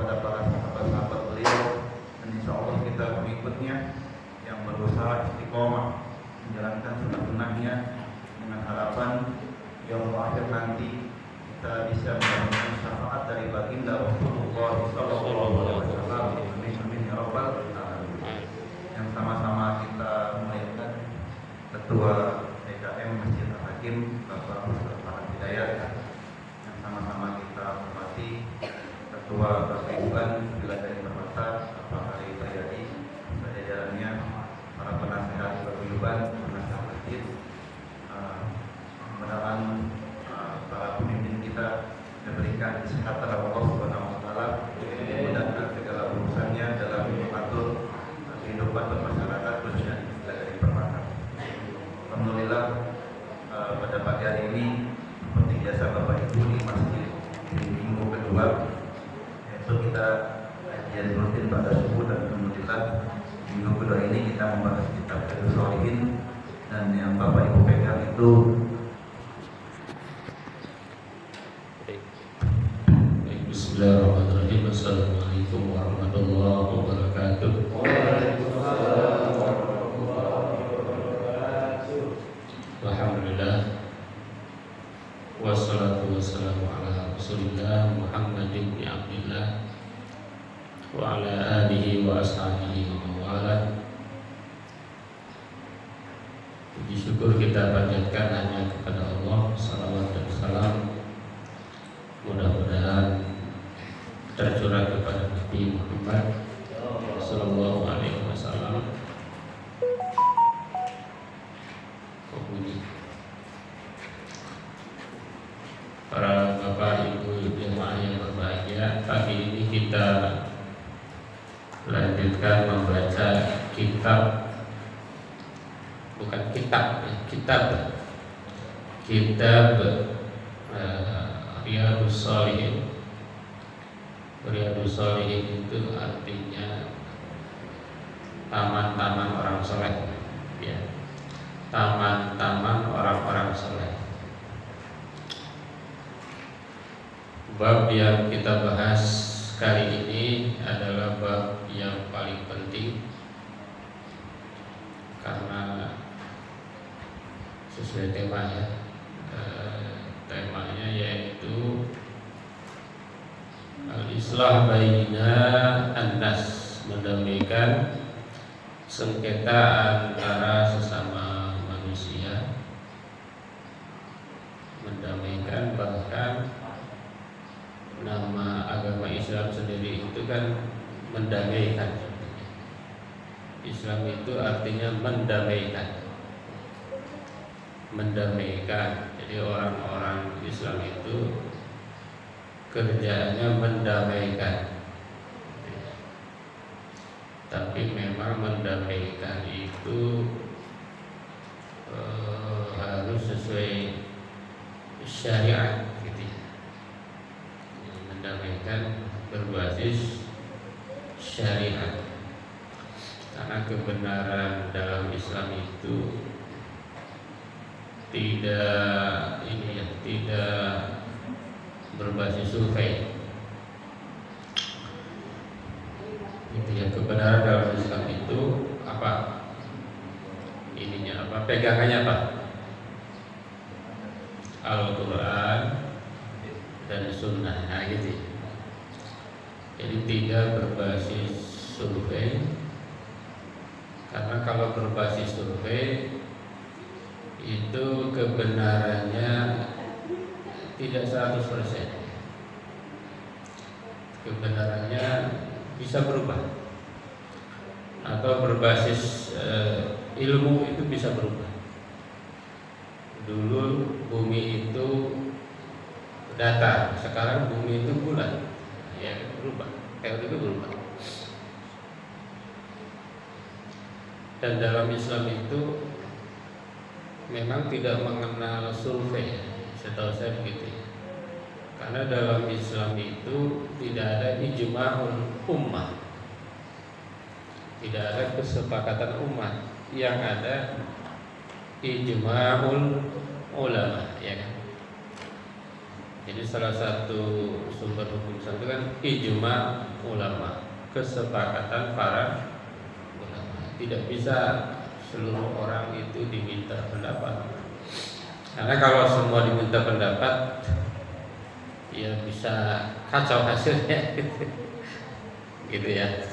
kepada para sahabat-sahabat beliau, dan insya Allah kita pengikutnya yang berusaha istiqomah menjalankan sunnah-sunnahnya dengan harapan yaumul akhir nanti kita bisa mendapatkan syafaat dari baginda Rasulullah sallallahu alaihi wasallam. Amin amin ya rabbal alamin. Yang sama-sama kita muliakan Ketua DKM Masjid Al-Hakim Bapak Mustafa Hidayat, yang sama-sama kita hormati Ketua Bapak Ibuan Wilayah Permata Bapak Hari Bayadi, jajarannya para penasehat paguyuban, penasehat masjid, mudah-mudahan para pemimpin kita diberikan kesehatan Allah Subhanahu wa taala, memudahkan segala urusannya dalam mengatur kehidupan bermasyarakat khususnya di Wilayah Permata. Alhamdulillah pada pagi hari ini seperti biasa Bapak Ibu di masjid di minggu kedua, yaitu kita kajian rutin pada subuh, dan alhamdulillah minggu kedua ini kita membahas kitab Riyadhus Shalihin, dan yang Bapak Ibu pegang itu Bismillahirrahmanirrahim. Assalamualaikum warahmatullahi wabarakatuh. Waalaikumsalam warahmatullahi wabarakatuh. Alhamdulillah, wassalatu wassalamu ala Rasulillah Muhammad bin Abdillah wa ala alihi wa ashabihi wa mawala. Puji syukur kita panjatkan hanya kepada Allah. Salawat dan salam mudah-mudahan tercurah kepada Nabi Muhammad sallallahu alaihi wasallam. Para bapak ibu jemaah yang berbahagia, pagi ini kita lanjutkan membaca kitab, bukan kitab ya, kitab Riyadhus Shalihin. Riyadhus Shalihin itu artinya taman-taman orang soleh, ya, taman-taman orang-orang soleh. Bab yang kita bahas kali ini adalah bab yang paling penting karena sesuai tema ya. Temanya yaitu Al-Islah Baina An-Nas, mendamaikan sengketa antara sesama manusia, mendamaikan. Bahkan nama agama Islam sendiri itu kan mendamaikan. Islam itu artinya mendamaikan. Mendamaikan. Jadi orang-orang Islam itu kerjanya mendamaikan. Tapi memang mendamaikan itu harus sesuai syariat gitu ya. Mendamaikan berbasis syariat. Karena kebenaran dalam Islam itu tidak berbasis survei. Itu ya, kebenaran dalam Islam itu apa? Ininya apa? Pegangannya apa? Al-Quran dan Sunnah, nah, gitu. Jadi tidak berbasis survei. Karena kalau berbasis survei itu kebenarannya tidak 100%. Kebenarannya bisa berubah. Atau berbasis ilmu itu bisa berubah. Dulu bumi itu datar, sekarang bumi itu bulat. Ya, berubah. Teori itu berubah. Dan dalam Islam itu memang tidak mengenal survei, setahu saya begitu ya. Karena dalam Islam itu tidak ada ijma'ul ummah, tidak ada kesepakatan umat, yang ada ijma'ul ulama, ya kan? Jadi salah satu sumber hukum Islam itu kan ijma ulama, kesepakatan para ulama. Tidak bisa seluruh orang itu diminta pendapat. Karena kalau semua diminta pendapat, ya bisa kacau hasilnya, gitu ya.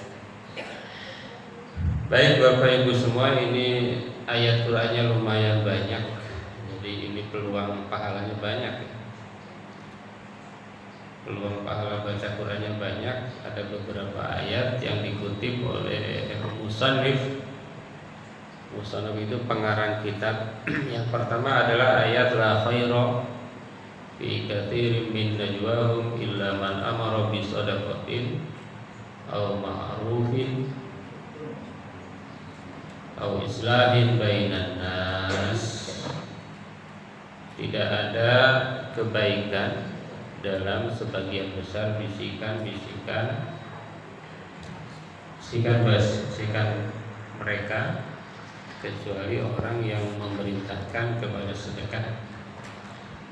Baik Bapak Ibu semua, ini ayat Qur'annya lumayan banyak, jadi ini peluang pahalanya banyak. Peluang pahala baca Qur'annya banyak. Ada beberapa ayat yang dikutip oleh Musannif. Musannif itu pengarang kitab. Yang pertama adalah ayat la khaira fi katsirin min najwahum illa man amara bi shadaqatin aw ma'rufin aw islahin bainan nas. Tidak ada kebaikan dalam sebagian besar bisikan mereka, kecuali orang yang memerintahkan kepada sedekah,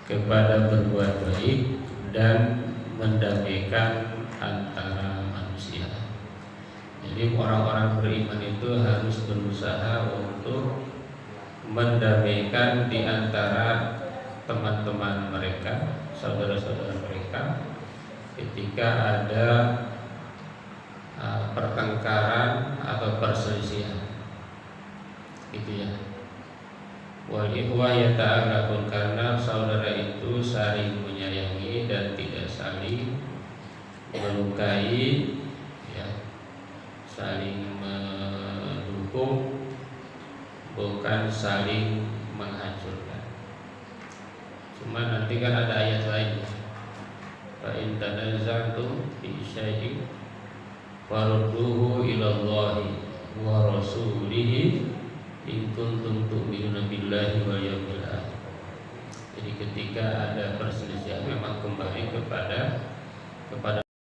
kepada berbuat baik, dan mendamaikan antara manusia. Jadi orang-orang beriman itu harus berusaha untuk mendamaikan di antara teman-teman mereka, saudara-saudara mereka, ketika ada pertengkaran atau perselisihan, gitu ya. Wal ikhwah yata'allaqun, karena saudara itu saling menyayangi dan tidak saling melukai, ya, saling mendukung, bukan saling menghancurkan. Cuma nanti kan ada ayat lain, fa in tanaza'tum fi syai'in farudduhu ilallahi wa rasulihi in kuntum tu'minuna billahi wal yawmil akhir. Jadi ketika ada perselisihan memang kembali kepada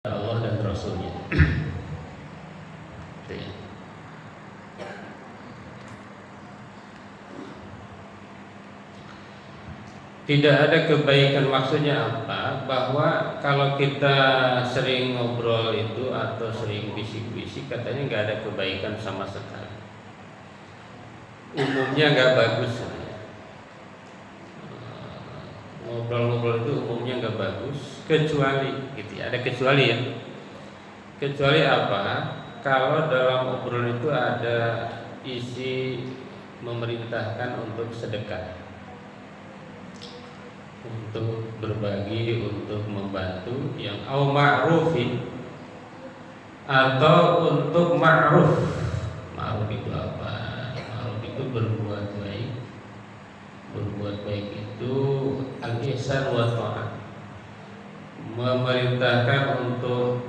Allah dan Rasulnya. Itu ya. Tidak ada kebaikan, maksudnya apa? Bahwa kalau kita sering ngobrol itu atau sering bisik-bisik, katanya nggak ada kebaikan sama sekali. Umumnya nggak bagus. Ngobrol-ngobrol itu umumnya nggak bagus, kecuali, gitu ya. Ada kecuali ya. Kecuali apa? Kalau dalam obrolan itu ada isi memerintahkan untuk sedekah, untuk berbagi, untuk membantu, yang au ma'rufin, atau untuk ma'ruf. Ma'ruf itu apa? Ma'ruf itu berbuat baik. Berbuat baik itu al-ihsan wa ta'at. Memerintahkan untuk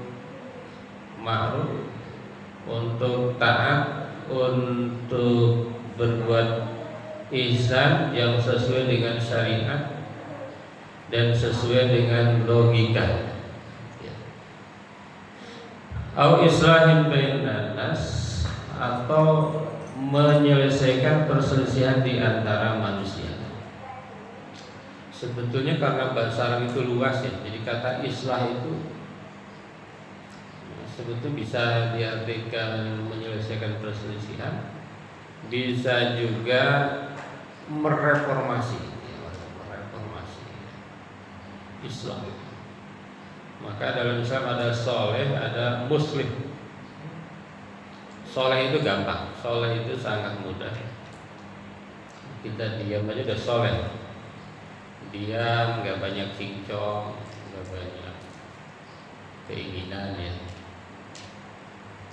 ma'ruf, untuk taat, untuk berbuat ihsan yang sesuai dengan syariat dan sesuai dengan logika. Au islahin bainan nas, atau menyelesaikan perselisihan di antara manusia. Sebetulnya karena bahasa Arab itu luas ya, jadi kata islah itu sebetulnya bisa diartikan menyelesaikan perselisihan, bisa juga mereformasi. Islam. Maka dalam Islam ada soleh, ada muslim. Soleh itu gampang, soleh itu sangat mudah. Kita diam aja udah soleh. Diam, nggak banyak cincong, nggak banyak keinginan ya.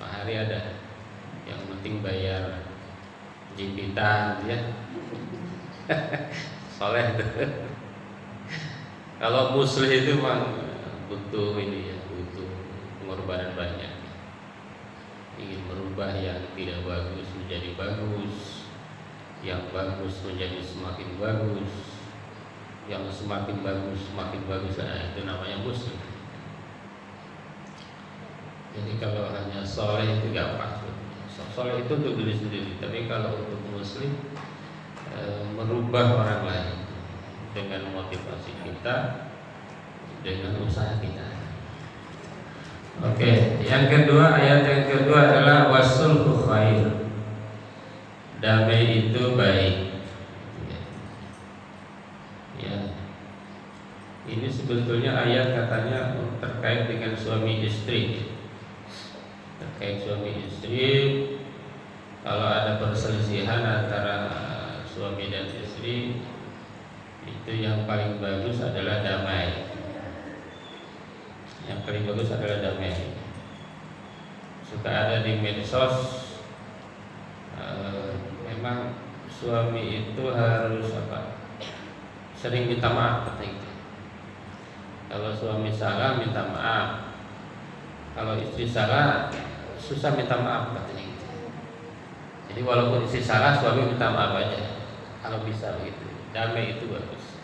Pak Hari ada, yang penting bayar jimpitan ya. Soleh itu. Kalau muslim itu memang butuh ini ya, butuh pengorbanan banyak. Ingin merubah yang tidak bagus menjadi bagus, yang bagus menjadi semakin bagus, yang semakin bagus semakin bagus. Nah, itu namanya muslim. Jadi kalau hanya soleh itu gampang. Soleh itu untuk diri sendiri, tapi kalau untuk muslim merubah orang lain dengan motivasi kita, dengan usaha kita. Oke, yang kedua, ayat yang kedua adalah wasulhu khair. Damai itu baik. Ya. Ini sebetulnya ayat katanya terkait dengan suami istri. Terkait suami istri, kalau ada perselisihan antara suami dan istri, itu yang paling bagus adalah damai. Yang paling bagus adalah damai. Suka ada di medsos, memang suami itu harus sering minta maaf katanya. Kalau suami salah minta maaf, kalau istri salah susah minta maaf katanya. Jadi walaupun istri salah, suami minta maaf aja. Kalau bisa begitu, damai itu bagus.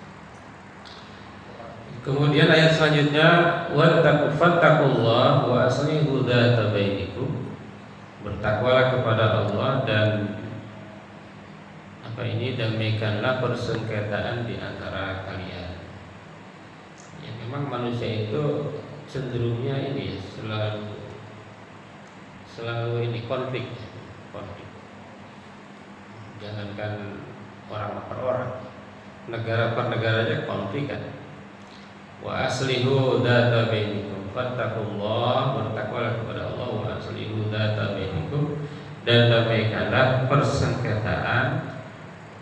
Kemudian ayat selanjutnya, wattaqullaha wa aslihu dzata bainikum. Bertakwalah kepada Allah dan damaikanlah persengketaan di antara kalian. Ya, memang manusia itu cenderungnya ini selalu ini konflik. Jangankan orang per orang, negara per negara aja konflik kan. Wa aslihu dzata bainikum, fattaqullaha, bertakwalah kepada Allah, wa aslihu dzata bainikum, dan damaikanlah persengketaan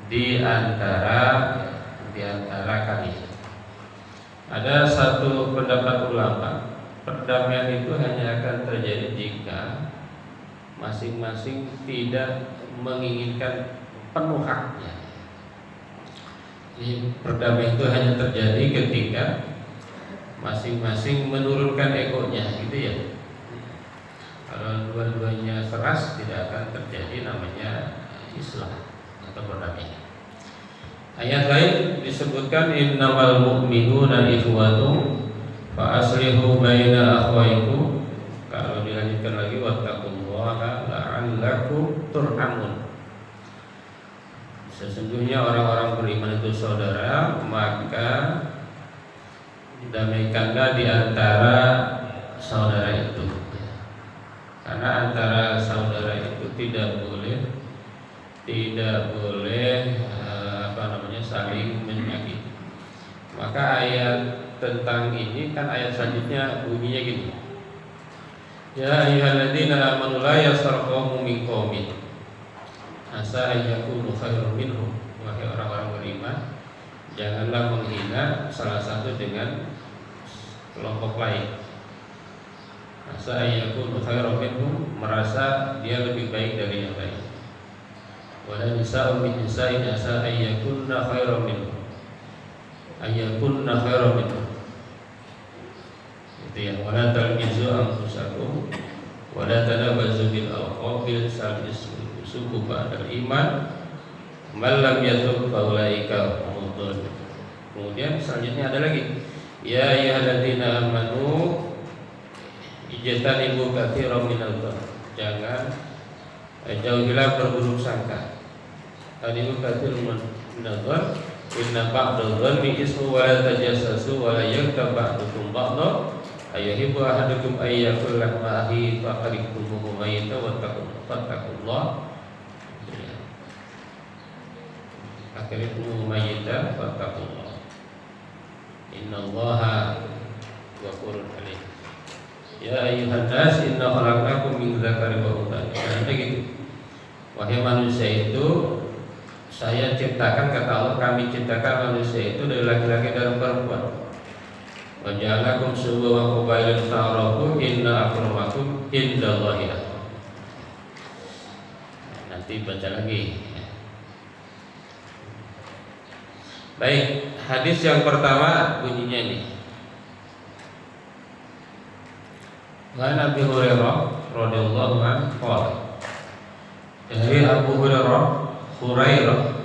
di antara kalian. Ada satu pendapat ulama, perdamaian itu hanya akan terjadi jika masing-masing tidak menginginkan penuh haknya. Jadi perdamaian itu hanya terjadi ketika masing-masing menurunkan egonya, gitu ya. Kalau dua-duanya keras, tidak akan terjadi namanya Islam atau perdamaian. Ayat lain disebutkan innamal mu'minuna ikhwatun fa aslihu baina akhwaykum. Kalau dilanjutkan lagi wattaqullaha la'allakum turhamun. Sesungguhnya orang-orang beriman itu saudara, maka damaikanlah di antara saudara itu. Karena antara saudara itu tidak boleh saling menyakiti. Maka ayat tentang ini kan ayat selanjutnya bunyinya gini. Ya ayyuhalladzina amanu la yaskhar qaumun min qaumin asa ayyakunu khairum minhum. Wahai orang-orang beriman, janganlah menghina salah satu dengan kelompok lain. Asa ayyakunu khairum minhum, merasa dia lebih baik dari yang lain. Wala nisa'u min nisa'in asa ayyakunna khairan minhum. Ayyakunna khairan minhum. Itu yang wala talmizu anfusakum wala tanabazu bil alqabil sabismu suku ba'dal iman man lam yatub fa ulaika humudun. Kemudian selanjutnya ada lagi, ya ayyuhalladzina amanu ijtanibu katsiran minadh dhann. Jangan jauhilah berburuk sangka. Tadimu katsirun minadh dhann inna ba'dadh dhanni ismu wa la tajassasu wa la yaghtab ba'dukum ba'dha ayuhibbu ahadukum ayyakul lahma ahi faqariktumuhu mayta wattaqullah. Akhiritumu mayta wattaqullah. Innallaha ghafurun halim. Ya ayyuhan nas inna khalaqnakum min dzakarin wa untha. Ada gitu. Wahai manusia itu, saya ciptakan, kata Allah, kami ciptakan manusia itu dari laki-laki dan perempuan. Wa ja'alakum syu'uban wa qabailan ta'arafu inna akramakum indallahi atqakum. Nanti baca lagi. Baik, hadis yang pertama bunyinya ini. Wa Nabi Hurairah radhiyallahu anhu qala. Dari Abu Hurairah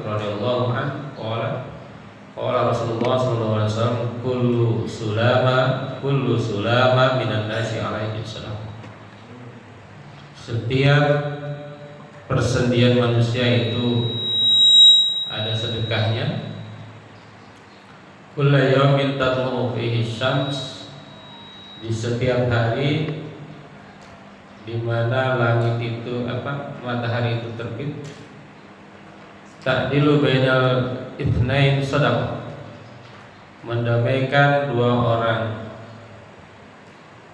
radhiyallahu anhu qala Rasulullah sallallahu alaihi wasallam kullu sulama minan nasi alaihi salam. Setiap persendian manusia itu ada sedekahnya. kulla yawmin tatlu'u fihi syams, di setiap hari di mana langit itu matahari itu terbit, ta'dilu bainal itsnain shadaqah, mendamaikan dua orang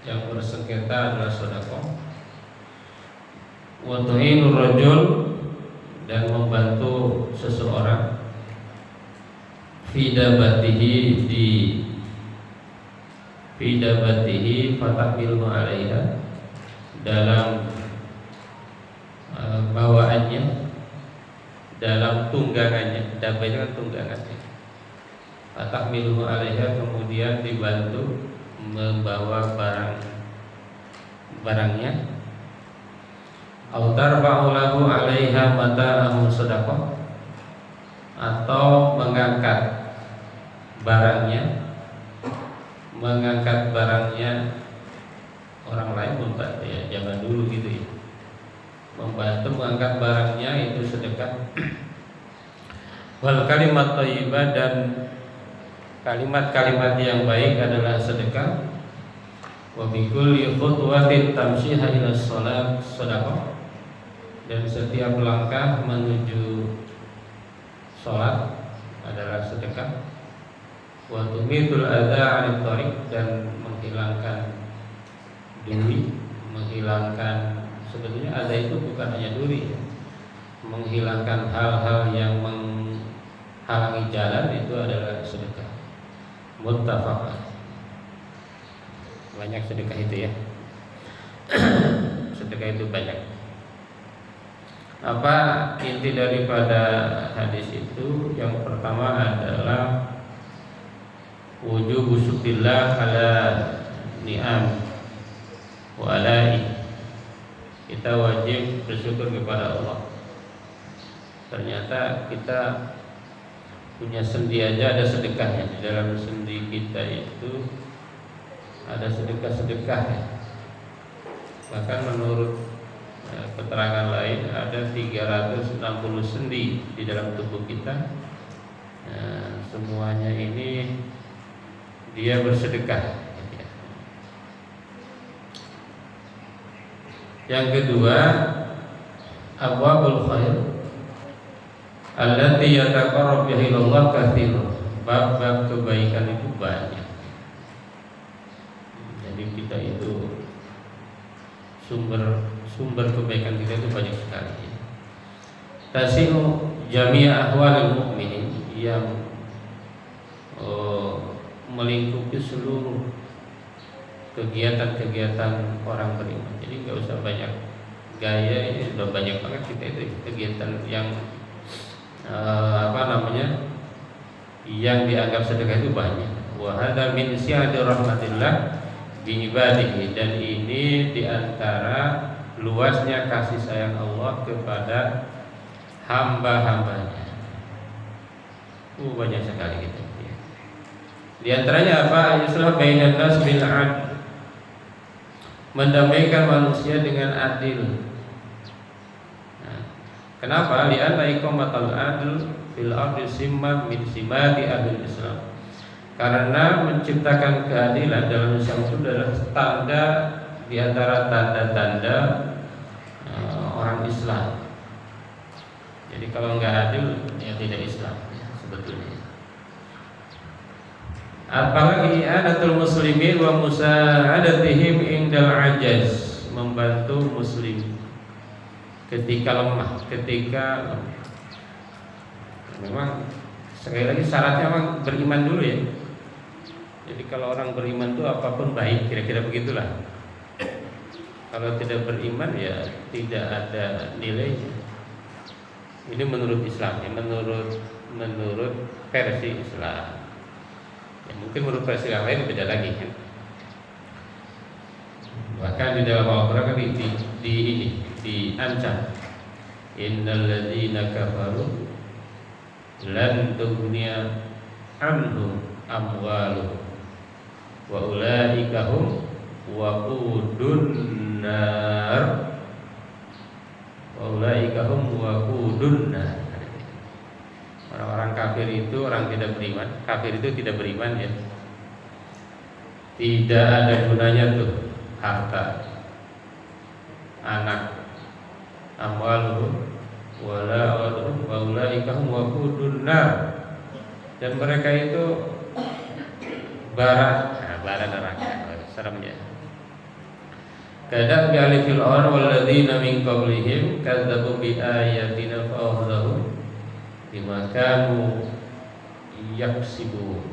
yang bersengketa adalah sedekah. Wa tu'inur rajul, dan membantu seseorang fi dabatihi fatahmiluhu 'alaiha, dalam bawaannya, dalam tunggangannya. Dabah itu kan tunggangannya. Fatahmiluhu 'alaiha, kemudian dibantu membawa barangnya. Au tarfa'u lahu 'alaiha mata'ahu shadaqah, atau mengangkat barangnya orang lain membantu, ya zaman dulu gitu ya, membantu mengangkat barangnya, itu sedekah. Wal kalimat thayyibah, dan kalimat-kalimat yang baik adalah sedekah. Wa bi kulli khutwatin tamshiha ila shalat shadaqah, dan setiap langkah menuju sholat adalah sedekah. Wa tumitul adza 'anil thariq, dan menghilangkan duri, menghilangkan, sebetulnya adza itu bukan hanya duri, menghilangkan hal-hal yang menghalangi jalan, itu adalah sedekah. Muttafaq. Banyak sedekah itu ya. Sedekah itu banyak. Apa inti daripada hadis itu? Yang pertama adalah wujubu syukrillah ala ni'am wa ala'i. Kita wajib bersyukur kepada Allah. Ternyata kita punya sendi aja ada sedekahnya. Di dalam sendi kita itu ada sedekah-sedekahnya. Bahkan menurut keterangan lain ada 360 sendi di dalam tubuh kita. Semuanya ini dia bersedekah. Yang kedua, abwabul khair allati yataqarrab biha ilallah katsir. Bab-bab kebaikan itu banyak. Jadi kita itu sumber kebaikan kita itu banyak sekali. Tasi'u jami'a ahwalil mu'minin, yang melingkupi seluruh kegiatan-kegiatan orang beriman. Jadi nggak usah banyak gaya, ini sudah banyak banget kita itu kegiatan yang yang dianggap sedekah itu banyak. Wa hadza min siyadi rahmatillah bi ibadihi, dan ini diantara luasnya kasih sayang Allah kepada hamba-hambanya. Banyak sekali gitu. Di antaranya apa? Yuslah bainan nas bil adl, mendamaikan manusia dengan adil. Kenapa? Li'anna iqamatal adl fil ardi simmat min simati ahlul Islam. Karena menciptakan keadilan dalam Islam itu adalah tanda di antara tanda-tanda orang Islam. Jadi kalau enggak adil, ya tidak Islam ya, sebetulnya. Apalagi adatul muslimin wa musa'adatihim indal ajaz, membantu muslim ketika lemah, memang sekali lagi syaratnya memang beriman dulu ya. Jadi kalau orang beriman itu apapun baik, kira-kira begitulah. Kalau tidak beriman ya tidak ada nilainya. Ini menurut Islam ya, menurut versi Islam. Ya, mungkin menurut versi yang lain beda lagi kan. Bahkan di dalam Al-Qur'an kan diancam, innal ladzina kafaru lan tughniya anhum amwaluhum wa ulaika hum waqudun nar, wa ulaika hum waqudun nar. Orang-orang kafir itu, orang tidak beriman. Kafir itu tidak beriman ya. Tidak ada gunanya tuh harta, anak, amwaluhum wala auladuhum wa ulaika hum waqudun nar. Dan mereka itu bara neraka. Serem ya. Kadang bi'ali fil ar walladzina min qablihim kadzabu bi ayatina fa akhadhahum bima kanu yaksibun.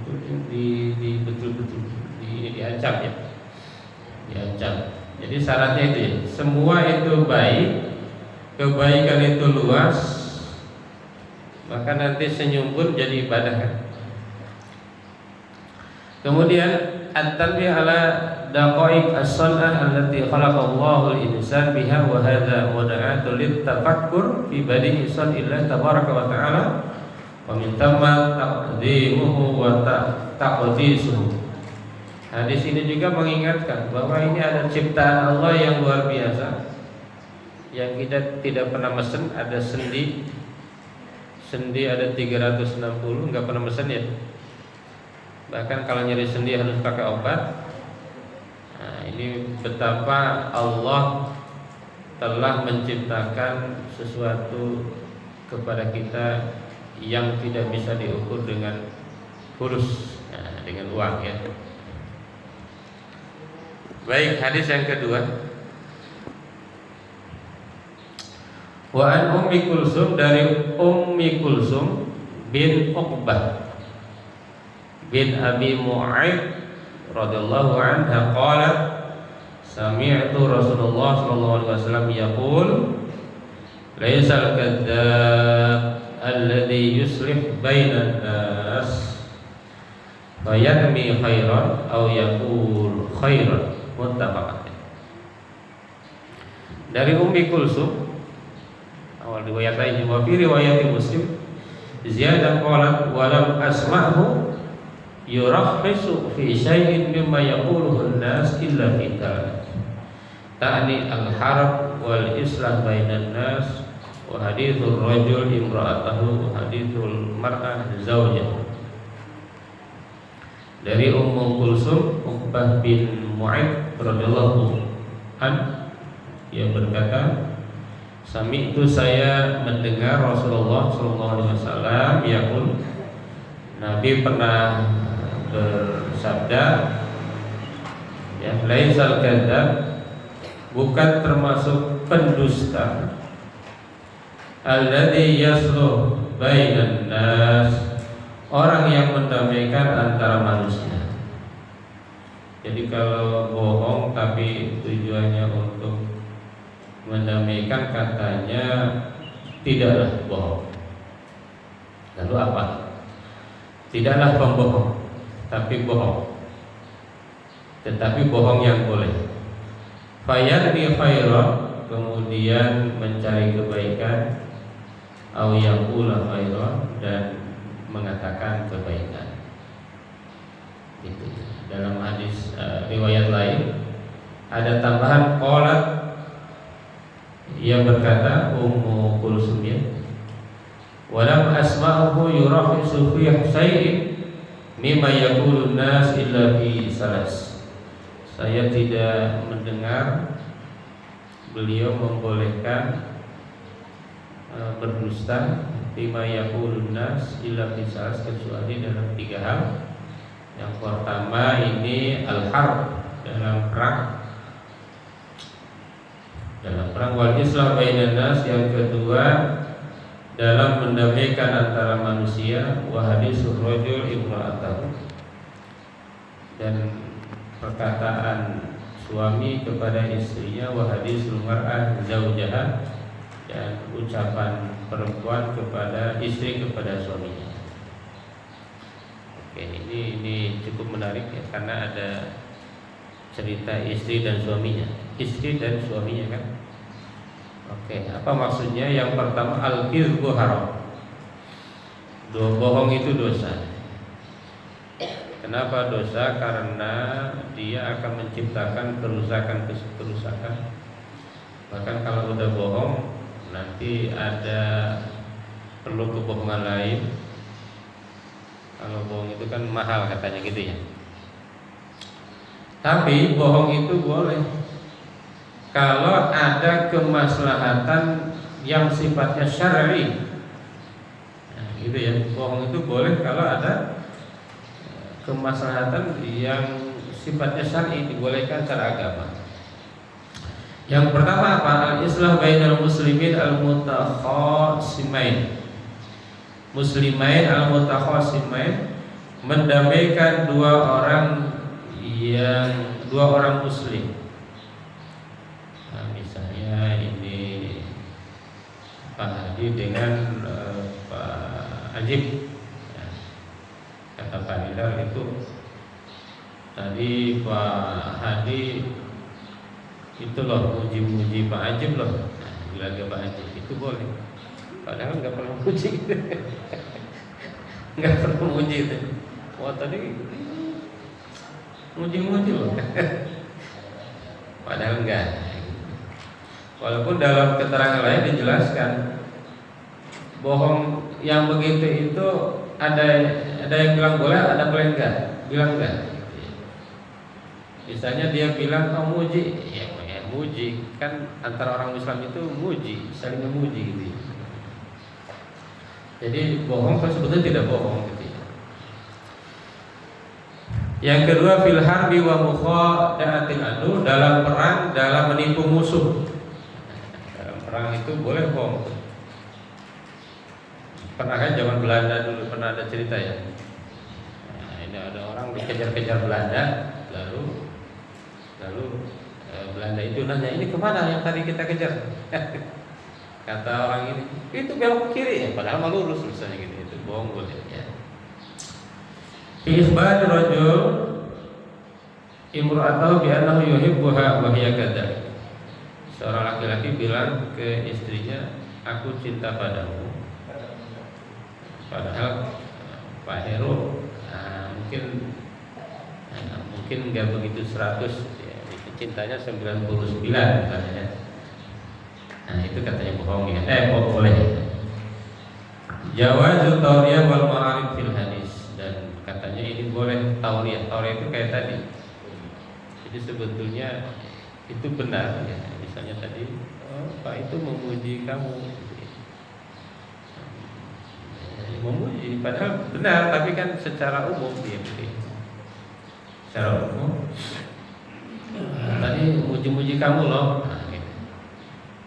Itu di betul-betul diancam ya. Diancam. Jadi syaratnya itu ya, semua itu baik, kebaikan itu luas, maka nanti senyum pun jadi ibadah kan. Kemudian at-tanbih ala daqaiq as-sun'ah allati khalaqallahu al-insan biha wa hadha wada'atu lit-tafakkur fi badi'i sun'illah tabaraka wa ta'ala wa min thamma taqdimuhu wa taqdisuhu. Hadis ini juga mengingatkan bahwa ini ada ciptaan Allah yang luar biasa, yang kita tidak pernah mesen. Ada sendi ada 360, nggak pernah mesen ya. Bahkan kalau nyari sendi harus pakai obat. Nah, ini betapa Allah telah menciptakan sesuatu kepada kita yang tidak bisa diukur dengan huruf, dengan uang ya. Baik, hadis yang kedua. Wa an Ummi Kulsum, dari Ummi Kulsum bin Uqbah bin Abi Mu'aid radhiyallahu anha qalat sami'tu Rasulullah sallallahu alaihi wasallam yaqul laisal kadzdzab alladhi yuslih bainan nas fayadmi khairan aw yaqul khairan. Muttafaq. Dari Ummi Kulsum, awal riwayat ini, wa fi riwayat Muslim ziyadah qalat wa lam asma'hu yurakhisu fi syai'in mimma yaquluhu an-nas illa fi thalath. Ta'ni al-harb wal islah bainan nas wa hadithur rajul imra'atahu wa hadithul mar'ah zawjah. Dari Ummu Kulsum Uqbah bin Mu'aid radhiyallahu an, ia berkata, sami itu saya mendengar Rasulullah sallallahu alaihi wasallam yaqul, Nabi pernah bersabda, ya, laisal kadzdzab, bukan termasuk pendusta, alladzi yasluh bainan nas, orang yang mendamaikan antara manusia. Jadi kalau bohong tapi tujuannya untuk mendamaikan, katanya tidaklah bohong. Lalu apa? Tidaklah pembohong, tapi bohong. Tetapi bohong yang boleh. Fayarni khairan, kemudian mencari kebaikan, au yaqula khairan, dan mengatakan kebaikan. Itu. Dalam hadis riwayat lain ada tambahan qalat, ia berkata Ummu Kulsum ya, walam asma'uhu yurakhisu fi syai'in mimma yaqulun nas illa fi salas. Saya tidak mendengar beliau membolehkan berdusta bima yaqulun nas illa fi salas, kecuali dalam 3 hal. Yang pertama ini al-harb, dalam perang wal islah bainan nas. Yang kedua dalam mendamaikan antara manusia, wa hadithur rajul imra'atahu, dan perkataan suami kepada istrinya, wa hadithul mar'ah zawjaha, dan ucapan perempuan kepada istri kepada suaminya. Oke, ini cukup menarik ya, karena ada cerita istri dan suaminya kan. Oke, apa maksudnya? Yang pertama, al-kizbu haram, bohong itu dosa. Kenapa dosa? Karena dia akan menciptakan kerusakan. Bahkan kalau udah bohong, nanti ada perlu kebohongan lain. Kalau bohong itu kan mahal katanya gitu ya. Tapi bohong itu boleh kalau ada kemaslahatan yang sifatnya syar'i. Nah, gitu ya. Bohong itu boleh kalau ada kemaslahatan yang sifatnya syar'i, dibolehkan secara agama. Yang pertama apa? Al-islah bainal muslimin al-mutakhasimain. Muslimain al-mutakhasimain, mendamaikan dua orang muslim. Nah, misalnya ini Pak Hadi dengan Pak Ajib. Ya, kata Pak Hidar itu tadi Pak Hadi itu loh muji-muji Pak Ajib loh. Nah, bilang ke Pak Ajib itu boleh. Padahal nggak pernah muji, nggak pernah muji itu. Wah tadi muji-muji loh. Padahal enggak. Walaupun dalam keterangan lain dijelaskan bohong yang begitu itu ada yang bilang boleh, ada yang enggak, bilang enggak. Misalnya dia bilang kamu muji, ya muji kan antara orang Islam itu muji, saling memuji gitu. Jadi bohong kan sebetulnya tidak bohong gitu. Yang kedua fil harbi wa mukhada'atil adu, dalam perang, dalam menipu musuh. Dalam perang itu boleh bohong. Pernah kan zaman Belanda dulu pernah ada cerita ya. Nah, ini ada orang dikejar-kejar Belanda, lalu Belanda itu nanya, ini kemana yang tadi kita kejar? Kata orang ini, itu belok ke kiri ya, padahal mah lurus misalnya gitu, itu bohong boleh ya. Ikhbar rajul imra'atahu bi annahu yuhibbuha wa hiya kadzalik. Seorang laki-laki bilang ke istrinya, aku cinta padamu. Padahal Pak Heru mungkin enggak begitu 100 ya, cintanya 99 katanya. Nah, itu katanya bohong ya. Boleh. Jawazut tawriyah wal ma'arif fil hadis, dan katanya ini boleh tauriyah. Tauriyah itu kayak tadi. Jadi sebetulnya itu benar ya. Misalnya tadi, Pak itu memuji kamu. Memuji padahal benar, tapi kan secara umum dia begitu. Secara umum tadi muji-muji kamu loh. Nah, gitu.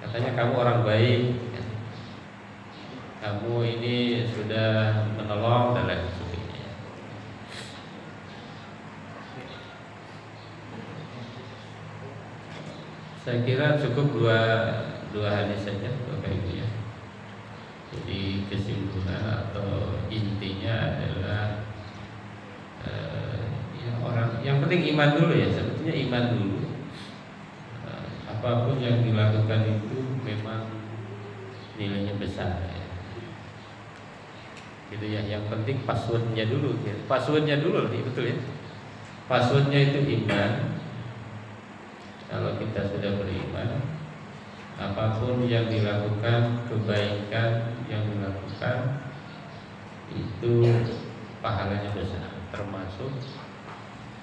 Katanya kamu orang baik. Kamu ini sudah menolong dan lain sebagainya. Saya kira cukup dua hadis saja Bapak Ibu ya. Jadi kesimpulan atau intinya adalah ya orang yang penting iman dulu ya, sebetulnya iman dulu. Apapun yang dilakukan itu memang nilainya besar ya. Gitu ya, yang penting passwordnya dulu ya. Passwordnya dulu nih, betul ya. Passwordnya itu iman. Kalau kita sudah beriman, apapun yang dilakukan, kebaikan yang dilakukan itu pahalanya besar, termasuk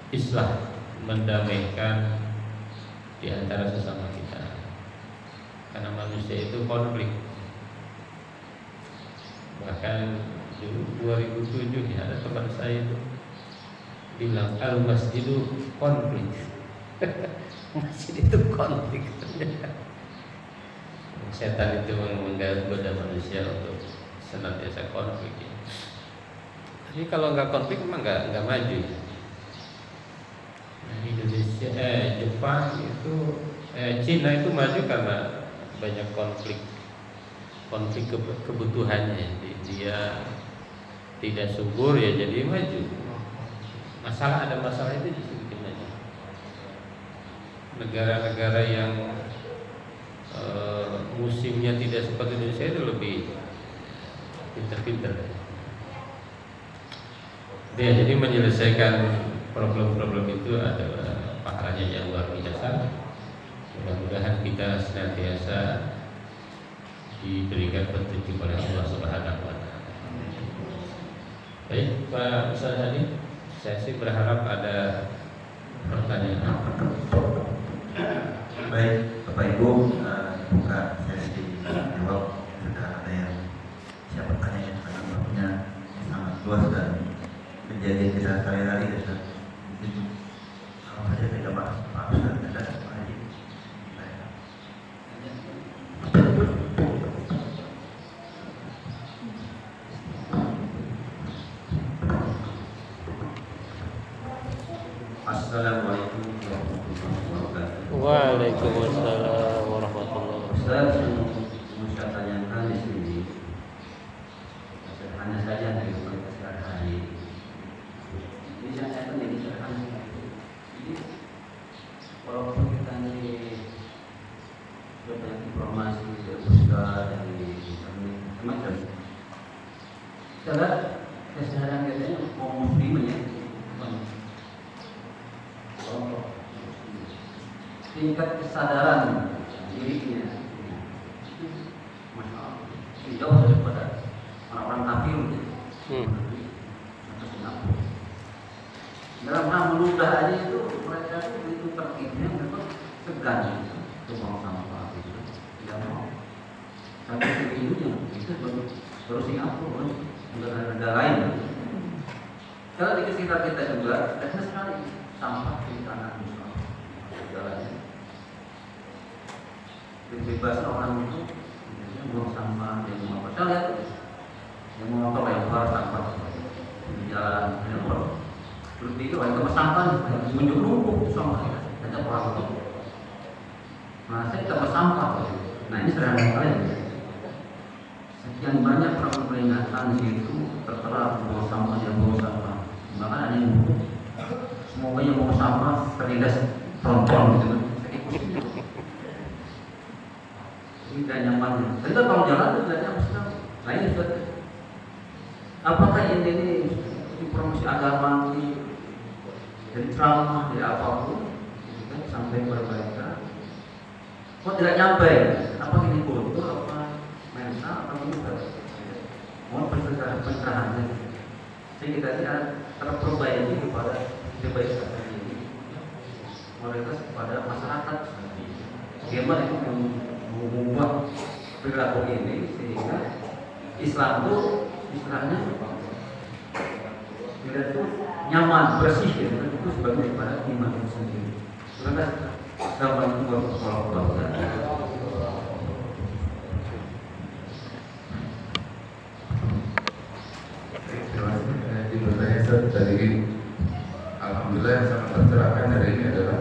islah, mendamaikan di antara sesama kita. Karena manusia itu konflik. Bahkan dulu 2007 ya, ada teman saya itu bilang al-masjidu konflik. Masjid itu konflik. Setan itu menggoda manusia untuk senantiasa konflik ya. Tapi kalau nggak konflik memang nggak maju ya. Nah, Indonesia, Jepang itu, Cina itu maju karena banyak konflik kebutuhannya. Dia tidak subur ya, jadi maju. Ada masalah itu justru bikin maju. Negara-negara yang musimnya tidak seperti Indonesia itu lebih pinter-pinter. Ya, jadi menyelesaikan problem-problem itu adalah pahalanya yang luar biasa. Mudah-mudahan kita senantiasa diberikan petunjuk oleh Allah Subhanahu wa taala. Baik, Pak Ustaz Hadi, saya sih berharap ada pertanyaan. Baik, Bapak Ibu, buka sesi jawab. Sudah ada yang siap bertanya karena waktunya sangat luas dan kejadian kita sehari-hari ya, Ustaz. Mungkin kalau saja tidak Pak Ustaz ada Pak Haji. Assalamualaikum warahmatullahi wabarakatuh. Waalaikumsalam warahmatullahi wabarakatuh. Ustaz, yang mau saya tanyakan di sini sederhana saja dari komunitas sehari-hari. Ini saya tanyakan ini sederhana. Jadi walaupun kita ini banyak informasi dari Ustaz, dari internet, macam, kita lihat kesadaran kita ini kaum muslimin ya. Tingkat kesadaran dirinya Masya Allah jauh daripada orang-orang kafir dalam hal meludah aja itu mereka itu begitu tertibnya, mereka segan itu mau sampah itu tidak mau sampai segitunya itu baru Singapura negara lain. Kalau di sekitar kita juga banyak sekali sampah di tanah Islam jalannya bebas orang itu buang sampah yang mau apa, saya lihat yang mau motor yang keluar sampah di jalan yang keluar terus itu yang kemas sampah menunjuk numpuk sama kita orang itu. Nah saya kemas sampah, nah ini sederhana sekali. Sekian banyak orang peringatan di situ tertera buang sampah dan buang sampah, bahkan ada yang semoga yang mau sampah terlindas tronton gitu kan. Ini tidak nyaman. Tentu kalau jalan itu tidak nyaman sekali. Nah ini sudah. Apakah ini promosi agama ini dari ceramah dari apapun, gitu kan, sampai kepada mereka? Kok tidak nyampe? Apa ini kultur? Apa mental? Apa juga? Mohon pencerahannya. Sehingga kita tidak terperbaiki kepada kebaikan ini. Mereka kepada masyarakat. Bagaimana itu mengubah perilaku ini sehingga Islam itu istilahnya tidak itu nyaman, bersih ya, itu sebagai daripada iman itu sendiri. Terima kasih. Assalamualaikum warahmatullahi wabarakatuh. Terima kasih. Di pertanyaan tadi, alhamdulillah yang sangat tercerahkan dari ini adalah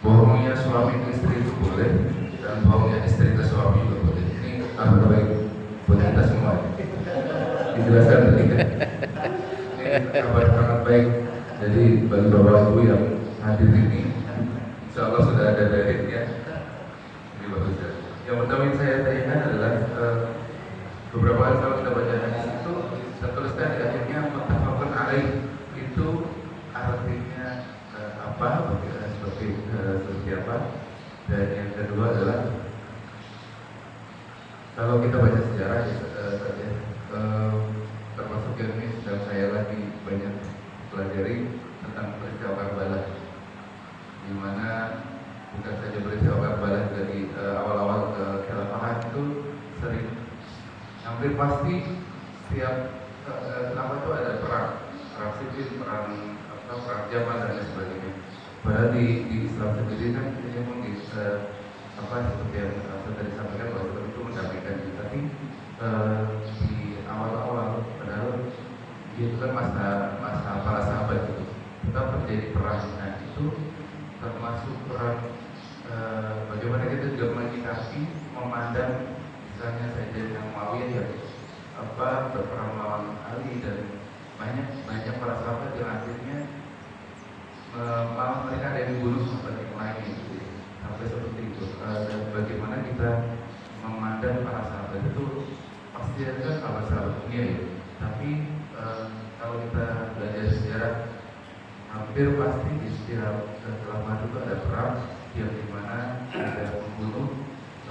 bohongnya suami ke istri itu boleh dan bohongnya istri ke suami juga boleh. Ini kabar baik buat kita semua. Dijelaskan tadi kan. Ini kabar sangat baik. Jadi bagi bapak ibu yang hadir ini, insya Allah sudah ada dalilnya. Ini bagus ya. Yang pertama yang saya tanyakan adalah beberapa kali kalau kita baca hadis itu saya tuliskan di akhirnya muttafaqun alaih itu artinya apa? Seperti apa? Dan yang kedua adalah kalau kita baca sejarah termasuk yang ini sedang saya lagi banyak pelajari tentang peristiwa Karbala, di mana bukan saja peristiwa Karbala dari awal-awal kekhilafahan itu sering hampir pasti setiap kenapa itu ada perang sipil, perang Jamal dan lain sebagainya. Padahal di Islam sendiri kan ini mungkin seperti yang sudah disampaikan bahwa itu mendamaikan diri. Tapi di awal-awal padahal itu kan masa para sahabat itu tetap terjadi perang. Nah itu termasuk perang bagaimana kita juga menyikapi memandang misalnya saja yang Muawiyah ya berperang melawan Ali dan banyak para sahabat yang akhirnya malah mereka ada yang dibunuh seperti yang lain gitu, sampai seperti itu. Dan bagaimana kita memandang para sahabat itu pasti ada sahabat-sahabat dunia ya. Tapi kalau kita belajar sejarah hampir pasti di setiap selama itu ada perang yang dimana ada membunuh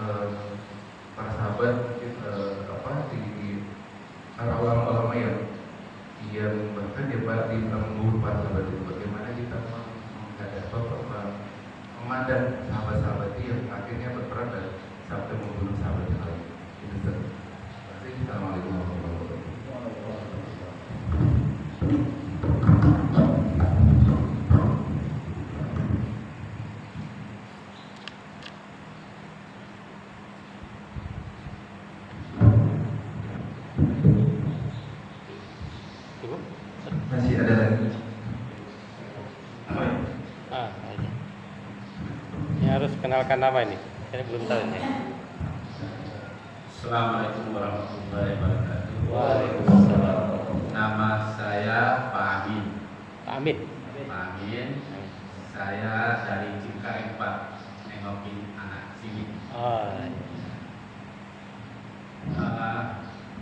para sahabat di para ulama-ulama yang bahkan dia membunuh para sahabat itu, bagaimana kita memandang sahabat-sahabat yang akhirnya berperan dan sampai membunuh sahabat yang lain. Itu saja. Assalamualaikum warahmatullahi wabarakatuh. Masih ada lagi. Ini. Ini harus kenalkan nama ini. Saya belum tahu ini. Assalamualaikum warahmatullahi wabarakatuh. Waalaikumsalam. Nama saya Pak Amin. Pak Amin. Pak Amin. Saya dari Cikaeng Pak, nengokin anak sini.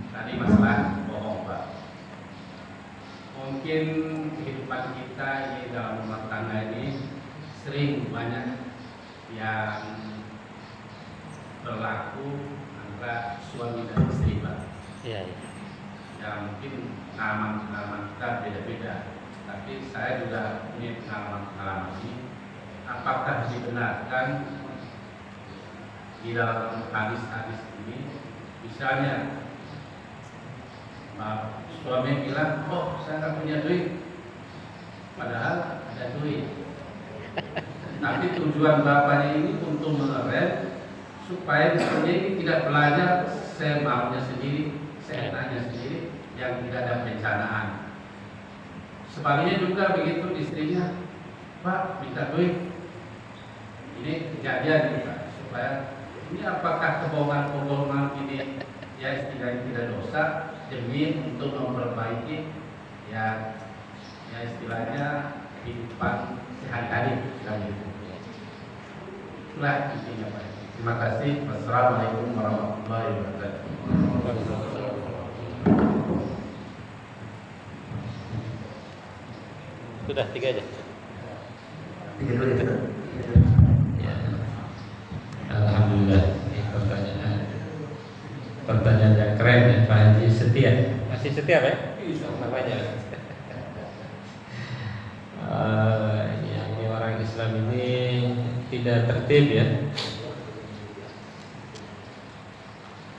Tadi masalah bohong Pak. Mungkin kehidupan kita ini dalam rumah tangga ini sering banyak yang berlaku antara suami dan istri Pak. Iya. Ya mungkin pengalaman kita beda-beda. Tapi saya juga punya pengalaman ini. Apakah dibenarkan di dalam hadis-hadis ini, misalnya suami bilang, oh saya nggak punya duit, padahal ada duit. Tapi tujuan bapaknya ini untuk mengerem supaya istrinya ini tidak belajar semaunya sendiri, seenaknya sendiri, yang tidak ada perencanaan. Sebaliknya juga begitu istrinya, Pak minta duit. Ini kejadian nih Pak, supaya ini apakah kebohongan-kebohongan ini ya istilahnya tidak dosa demi untuk memperbaiki ya istilahnya kehidupan sehari-hari gitu. Itulah intinya Pak. Terima kasih. Wassalamualaikum warahmatullahi wabarakatuh. Sudah 3 aja. 3 dulu ya. Ya. Alhamdulillah. Ini pertanyaan yang keren ya, Pak Haji Setia. Masih setia Pak ya? Namanya. Ini orang Islam ini tidak tertib ya.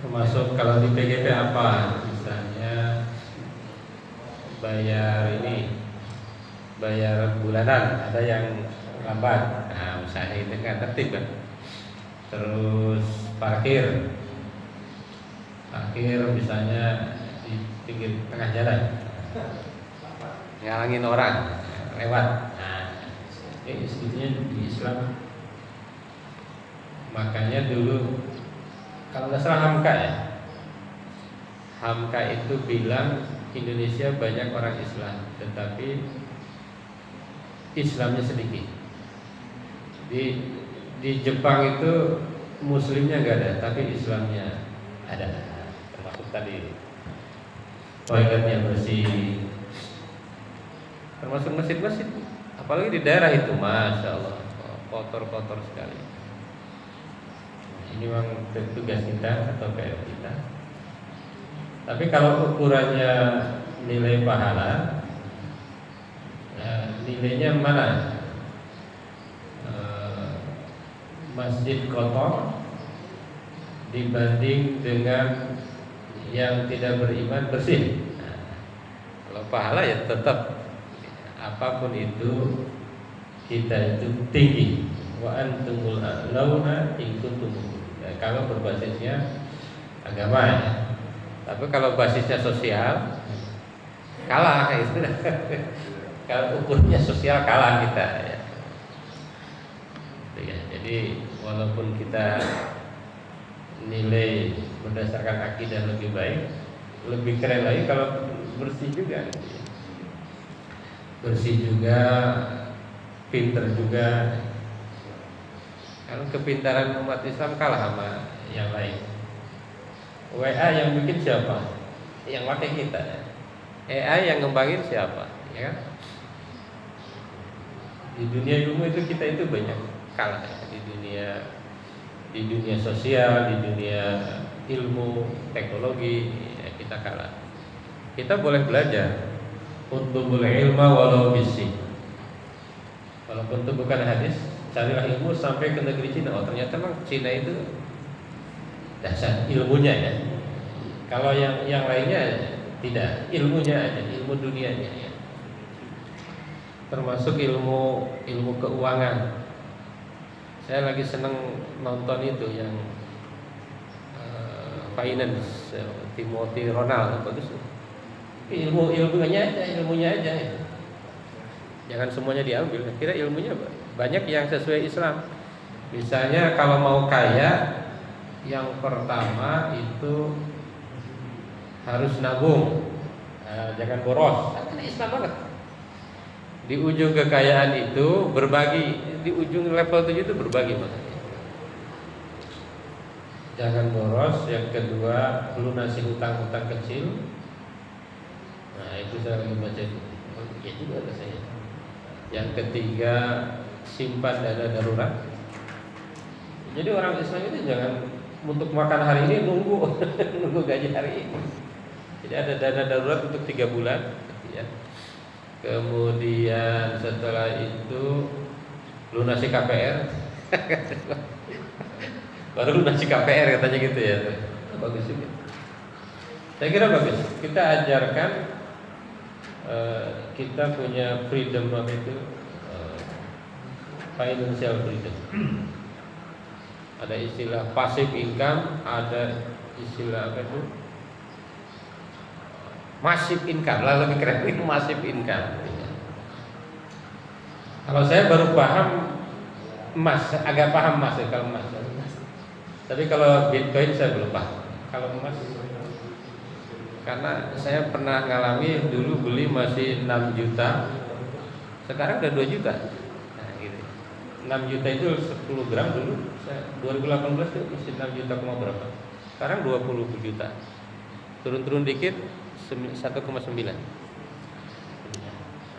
Termasuk kalau di PGP apa? Misalnya bayar bulanan, ada yang lambat. Nah, misalnya itu kan tertib kan. Terus parkir misalnya di pinggir tengah jalan, ngalangin orang lewat. Nah, sebetulnya di Islam makanya dulu kalau nggak salah Hamka ya, Hamka itu bilang Indonesia banyak orang Islam, tetapi Islamnya sedikit. Di Jepang itu Muslimnya nggak ada, tapi Islamnya ada. Termasuk tadi toiletnya bersih, termasuk masjid-masjid. Apalagi di daerah itu, masya Allah, kotor-kotor sekali. Ini memang tugas kita atau PR kita. Tapi kalau ukurannya nilai pahala, nilainya mana? Masjid kotor dibanding dengan yang tidak beriman bersih. Kalau pahala ya tetap apapun itu kita itu tinggi. Wa antumul a'launa in kuntum mu'minin. Kalau berbasisnya agama ya. Tapi kalau basisnya sosial kalah itu. Kalau ukurnya sosial kalah kita ya. Jadi walaupun kita nilai berdasarkan akidah lebih baik, lebih keren lagi kalau bersih juga. Bersih juga, pinter juga. Kalau kepintaran umat Islam kalah sama yang lain. WA yang bikin siapa? Yang pakai kita. AI yang ngembangin siapa? Ya kan? Di dunia ilmu itu kita itu banyak kalah. Di dunia di dunia sosial, di dunia ilmu, teknologi, ya kita kalah. Kita boleh belajar untuk ilma walau bisi. Walaupun itu bukan hadis, carilah ilmu sampai ke negeri Cina. Oh ternyata memang Cina itu dasar ilmunya ya. Kalau yang lainnya tidak, ilmunya aja, ilmu dunianya ya. Termasuk ilmu keuangan. Saya lagi seneng nonton itu yang finance, Timothy Ronald, bagus. Ilmunya aja. Jangan semuanya diambil. Kira ilmunya banyak yang sesuai Islam. Misalnya kalau mau kaya, yang pertama itu harus nabung, jangan boros. Ini Islam banget. Di ujung kekayaan itu berbagi, di ujung level 7 itu berbagi maksudnya. Jangan boros. Yang kedua, lunasi hutang-hutang kecil. Nah itu saya lagi baca itu. Oh, iya juga ada saya. Yang ketiga, simpan dana darurat. Jadi orang Islam itu jangan untuk makan hari ini nunggu gaji hari ini. Jadi ada dana darurat untuk 3 bulan ya. Kemudian setelah itu lunasi KPR. Baru lunasi KPR katanya gitu ya. Bagus juga. Saya kira bagus. Kita ajarkan kita punya freedom apa itu, financial freedom. Ada istilah passive income, ada istilah apa itu, massive income, lah lebih keren itu massive income. Kalau saya baru paham emas, agak paham emas ya, kalau emas. Tapi kalau Bitcoin saya belum paham. Kalau emas, karena saya pernah ngalami dulu beli masih 6 juta, sekarang udah 2 juta. Nah, gitu. 6 juta itu 10 gram dulu. 2018 itu masih 6 juta berapa? Sekarang 20 juta. Turun-turun dikit 1,9.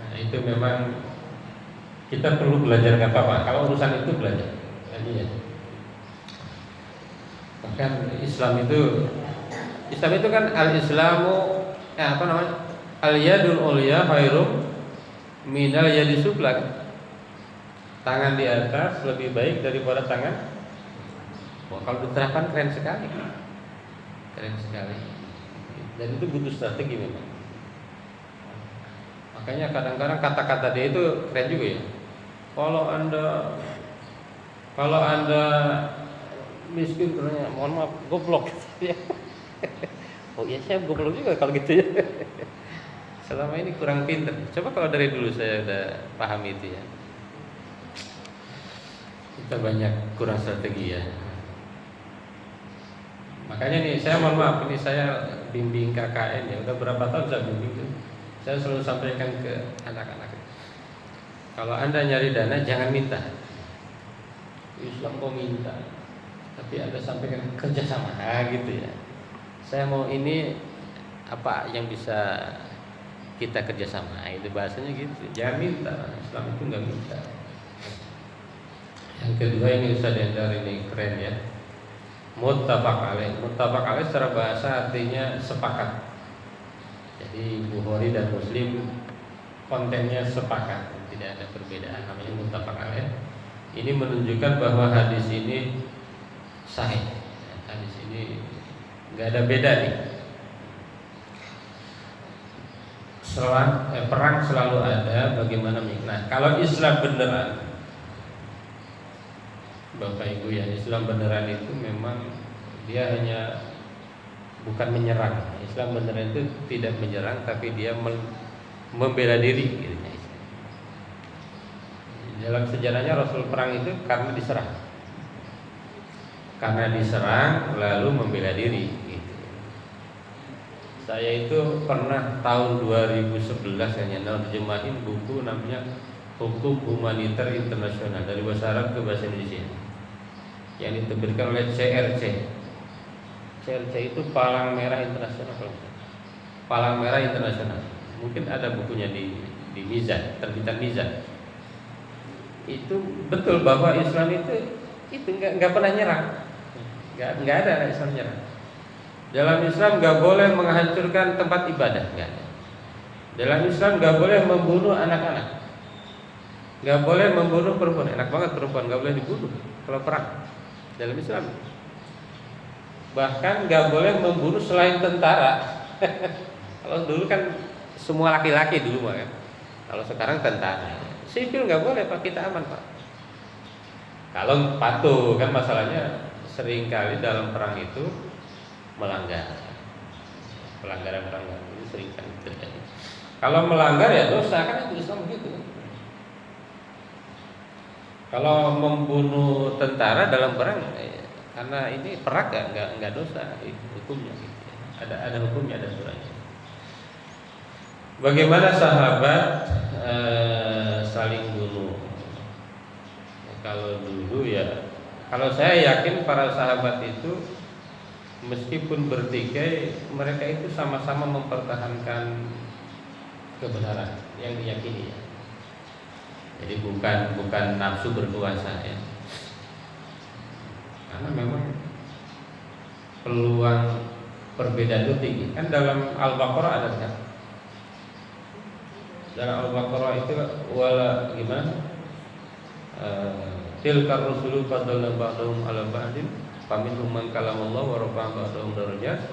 Nah, itu memang kita perlu belajar nggak apa-apa. Kalau urusan itu belajar. Jadi ya. Bahkan Islam itu kan al-Islamu al-yadul ulya khairum minal yadi sufla. Tangan di atas lebih baik daripada tangan. Wah, kalau diterapkan keren sekali. Keren sekali. Dan itu butuh strategi memang. Makanya kadang-kadang kata-kata dia itu keren juga ya. Kalau anda miskin, katanya, mohon maaf, goblok. Oh iya, saya goblok juga kalau gitu ya. Selama ini kurang pintar. Coba kalau dari dulu saya udah paham itu ya. Kita banyak kurang strategi ya. Makanya nih, saya mohon maaf, ini saya bimbing KKN ya. Udah berapa tahun saya bimbing tuh. Saya selalu sampaikan ke anak-anak, kalau anda nyari dana jangan minta. Islam kok minta, tapi anda sampaikan kerjasama, gitu ya. Saya mau ini apa yang bisa kita kerjasama, itu bahasanya gitu. Jangan minta, Islam itu nggak minta. Yang kedua ini Ustaz Endar, ini keren ya. Muttafaq alaih. Muttafaq alaih secara bahasa artinya sepakat. Jadi Bukhari dan Muslim kontennya sepakat, tidak ada perbedaan, namanya muttafaq alaih. Ini menunjukkan bahwa hadis ini sahih. Hadis ini nggak ada beda nih. Perang selalu ada, bagaimana nah kalau Islam beneran, Bapak Ibu ya, Islam beneran itu memang dia hanya bukan menyerang. Islam beneran itu tidak menyerang, tapi dia membela diri gitu. Dalam sejarahnya Rasul perang itu karena diserang lalu membela diri gitu. Saya itu pernah tahun 2011 hanya nerjemahin buku namanya Hukum Humaniter Internasional dari bahasa Arab ke bahasa Indonesia yang diterbitkan oleh CRC. CRC itu Palang Merah Internasional. Palang Merah Internasional. Mungkin ada bukunya di Mizan, terbitan Mizan. Itu betul bahwa Islam itu itu nggak pernah nyerang, nggak ada Islam nyerang. Dalam Islam nggak boleh menghancurkan tempat ibadah, nggak ada. Dalam Islam nggak boleh membunuh anak-anak, nggak boleh membunuh perempuan. Enak banget perempuan nggak boleh dibunuh kalau perang dalam Islam. Bahkan nggak boleh membunuh selain tentara. Kalau dulu kan semua laki-laki dulu mah kan. Kalau sekarang tentara, sipil nggak boleh Pak, kita aman Pak. Kalau patuh kan masalahnya seringkali dalam perang itu pelanggaran itu sering kan terjadi. Kalau melanggar ya dosa, kan itu Islam begitu. Kalau membunuh tentara dalam perang, karena ini perang nggak dosa, hukumnya gitu. Ada hukumnya, ada aturannya. Bagaimana sahabat saling bunuh? Kalau dulu ya, kalau saya yakin para sahabat itu meskipun bertikai, mereka itu sama-sama mempertahankan kebenaran yang diyakini. Jadi bukan nafsu berkuasa ya. Karena memang peluang perbedaan itu tinggi. Kan dalam Al-Baqarah ada kan? Dalam Al-Baqarah itu wala gimana? Tilkar rusulu faddalna ba'dahum 'ala ba'din faminhum man kalamallahu wa rafa'a ba'dahum darajat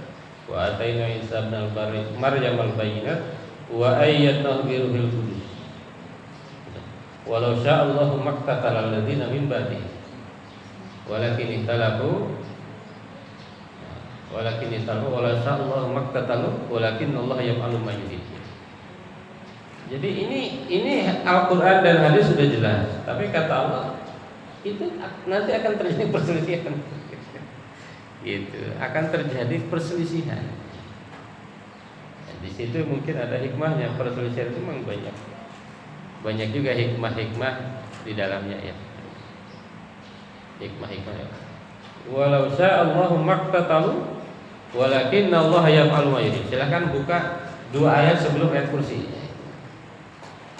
wa ataina Isa ibnal Maryam al-bayyinat wa ayyadnahu bi ruhil qudus walau syaa Allahu maqtatala alladziina min ba'dihi walakin ikhtalafu walau syaa Allahu maqtatalu walakin Allah yaf'alu ma yurid. Jadi ini Al-Quran dan hadis sudah jelas. Tapi kata Allah itu nanti akan terjadi perselisihan. Gitu, akan terjadi perselisihan. Nah, di situ mungkin ada hikmahnya. Perselisihan itu memang banyak juga hikmah-hikmah di dalamnya ya. Hikmah-hikmah ya. Walau sya'allahu maqtatalu walakinna Allah yaf'alu ma yurid. Silakan buka 2 ayat sebelum ayat kursi.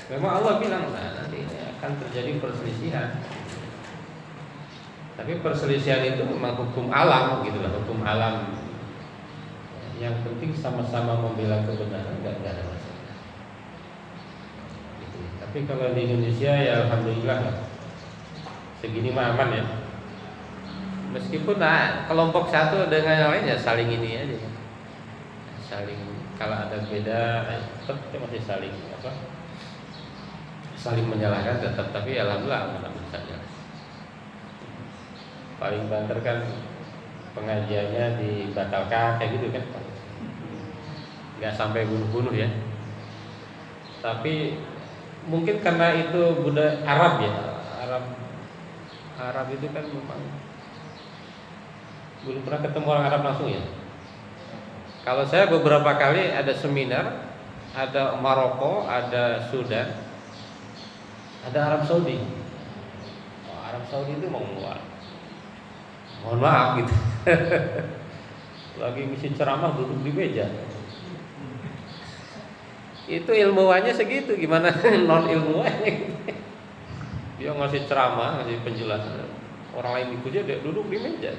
Memang Allah bilang nanti akan terjadi perselisihan. Tapi perselisihan itu memang hukum alam gitu lah, hukum alam. Yang penting sama-sama membela kebenaran, nggak ada masalah. Gitu. Tapi kalau di Indonesia ya alhamdulillah segini mah aman ya. Meskipun kelompok satu dengan yang lain ya saling ini aja. Saling kalau ada beda tetap masih saling saling menyalahkan tetap, tapi alhamdulillah aman saja. Paling banter kan pengajiannya dibatalkan kayak gitu kan, nggak sampai bunuh-bunuh ya. Tapi mungkin karena itu budaya Arab ya, Arab itu kan memang belum pernah ketemu orang Arab langsung ya. Kalau saya beberapa kali ada seminar, ada Maroko, ada Sudan, ada Arab Saudi. Arab Saudi itu mohon maaf gitu. Lagi misi ceramah duduk di meja. Itu ilmuwannya segitu, gimana non ilmuwannya gitu. Dia ngasih ceramah, ngasih penjelasan. Orang lain ikutnya dia duduk di meja.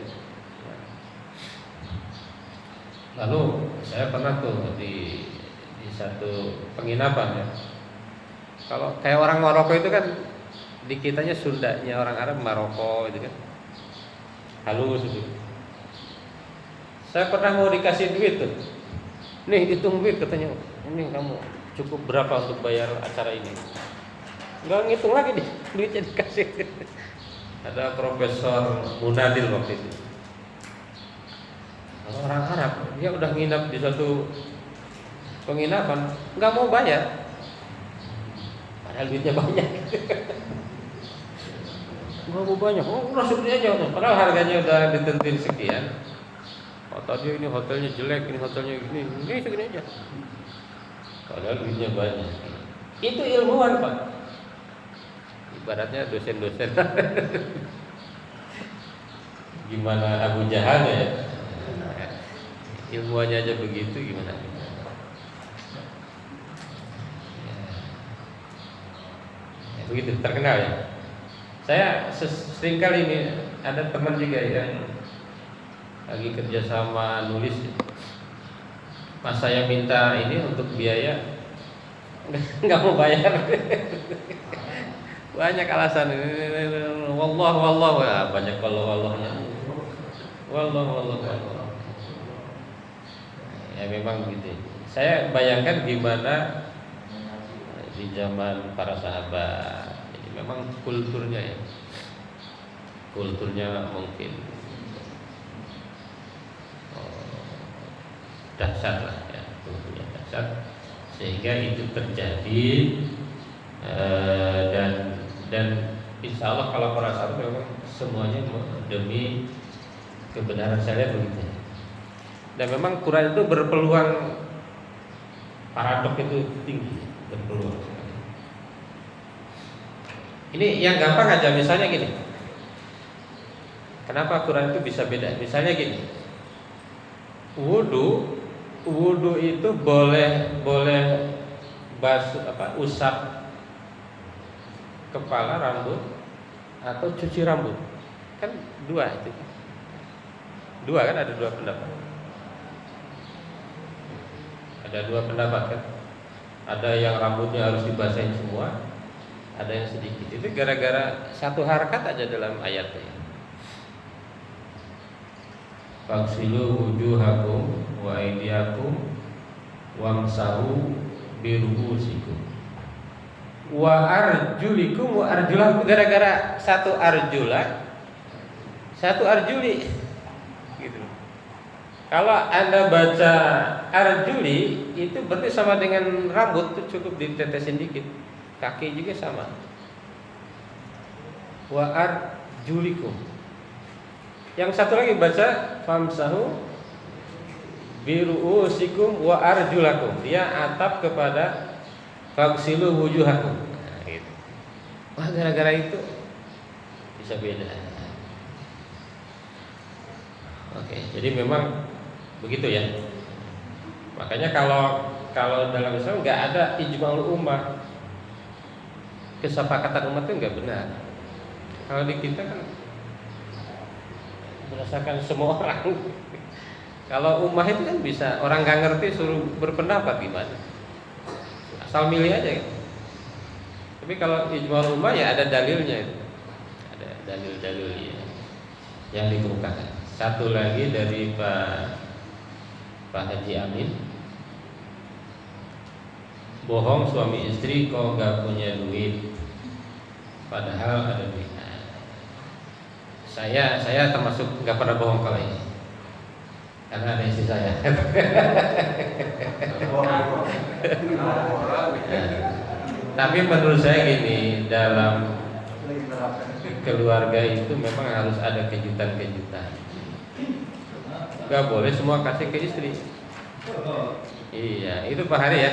Lalu saya pernah tuh di satu penginapan ya. Kalau kayak orang Maroko itu kan di kitanya Sundanya, orang Arab Maroko itu kan halus itu. Saya pernah mau dikasih duit tuh. Nih hitung duit katanya. Ini kamu cukup berapa untuk bayar acara ini? Enggak ngitung lagi nih, duitnya dikasih. Ada Profesor Munadil waktu itu. Orang Arab, dia udah nginap di satu penginapan, nggak mau bayar. Padahal duitnya banyak. Nggak mau banyak, udah segini aja. Padahal harganya udah ditentuin sekian. Oh tadi ini hotelnya jelek, ini hotelnya ini segini aja. Padahal duitnya banyak. Itu ilmuwan Pak. Ibaratnya dosen-dosen. Gimana Abu Jahal ya? Ilmuannya aja begitu gimana? Ya, begitu terkenal ya. Saya sering kali ini ada teman juga yang lagi kerjasama nulis, pas saya minta ini untuk biaya nggak mau bayar. Banyak alasan ini, wallah banyak wallahnya, wallah. Ya memang begitu. Saya bayangkan gimana di zaman para sahabat. Jadi memang kulturnya mungkin dahsyat lah ya, kulturnya dahsyat sehingga itu terjadi, dan insya Allah kalau para sahabat memang semuanya demi kebenaran, saya lihat begitu. Dan memang Quran itu berpeluang paradok itu tinggi, berpeluang sekali. Ini yang gampang aja, misalnya gini. Kenapa Quran itu bisa beda? Misalnya gini. Wudu itu boleh usap kepala, rambut, atau cuci rambut. Kan dua itu. Dua kan, ada dua pendapat. Ada dua pendapat kan. Ada yang rambutnya harus dibasahin semua, ada yang sedikit. Itu gara-gara satu harakat aja dalam ayatnya. Faghsilu wujuhakum wa aydiyakum wamsahu biru'usikum wa arjulikum wa arjulakum. Gara-gara satu arjula, satu arjuli gitu. Kalau Anda baca arjuli itu berarti sama dengan rambut, itu cukup ditetesin dikit. Kaki juga sama. Wa arjulikum. Yang satu lagi baca famsahu biru'usikum wa arjulakum. Dia atap kepada faghsilu wujuhakum. Nah, gitu. Wah, gara-gara itu bisa beda. Oke, jadi memang begitu ya. Makanya kalau dalam Islam nggak ada ijma'ul ummah, kesepakatan umat itu nggak benar. Kalau di kita kan berdasarkan semua orang. Kalau ummah itu kan bisa, orang nggak ngerti suruh berpendapat gimana, asal milih aja. Tapi kalau ijma'ul ummah ya ada dalilnya itu, ada dalil-dalil ya, yang dikemukakan. Satu lagi dari Pak Haji Amin, bohong suami istri kok nggak punya duit, padahal ada duit. Saya termasuk nggak pernah bohong kalau ini, karena ada istri saya. Tapi menurut saya gini, dalam keluarga itu memang harus ada kejutan-kejutan. Gak boleh semua kasih ke istri. Iya, itu Pak Hari ya.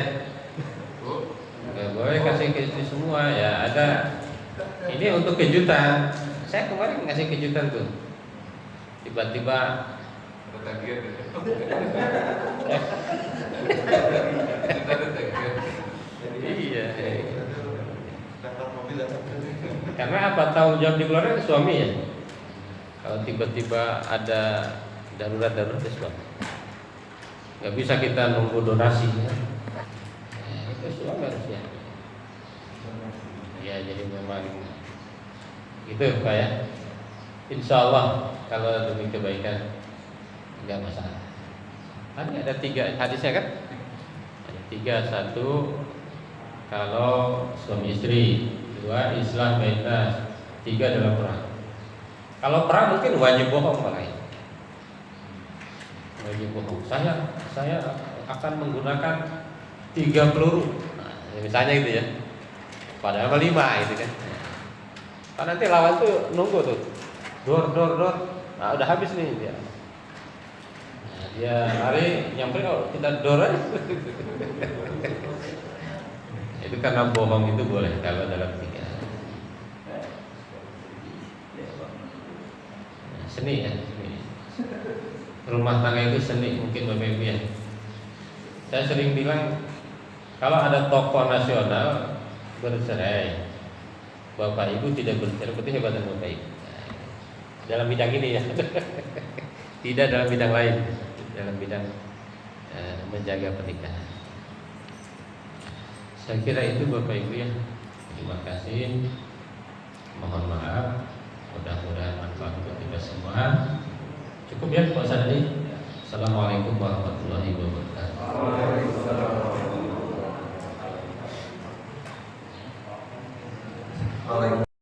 Gak boleh kasih ke istri semua ya. Ada ini untuk kejutan. Saya kemarin ngasih kejutan tuh. Tiba-tiba iya. Karena apa, tanggung jawab di keluarga suami ya. Kalau tiba-tiba ada darurat ya suami. Gak bisa kita nunggu donasi ya. Itu suami harusnya. Ya jadi memang gitu Pak ya. Insya Allah kalau demi kebaikan nggak masalah. Tadi ada 3 hadisnya kan? Ada 3, 1 kalau suami istri, 2 islah bainas, 3 dalam perang. Kalau perang mungkin wajib bohong Pak ya. Wajib bohong. Saya akan menggunakan 3 peluru. Nah, misalnya gitu ya. Padahal 5 gitu kan. Kan nanti lawan tuh nunggu tuh. Dor. Nah, udah habis nih dia. Nah, dia lari nyamperin, oh, kita dor aja. Itu karena bohong itu boleh kalau dalam 3. Nah, seni ya, seni. Rumah tangga itu seni mungkin Bapak Ibu ya. Saya sering bilang kalau ada tokoh nasional bercerai, Bapak Ibu tidak bercerai, berarti hebatan Bapak Ibu. Nah, dalam bidang ini ya, tidak dalam bidang lain, dalam bidang menjaga pernikahan. Saya kira itu Bapak Ibu ya. Terima kasih. Mohon maaf. Mudah-mudahan manfaat untuk kita semua. Cukup ya Pak Sadari. Assalamualaikum warahmatullahi wabarakatuh. Waalaikumsalam.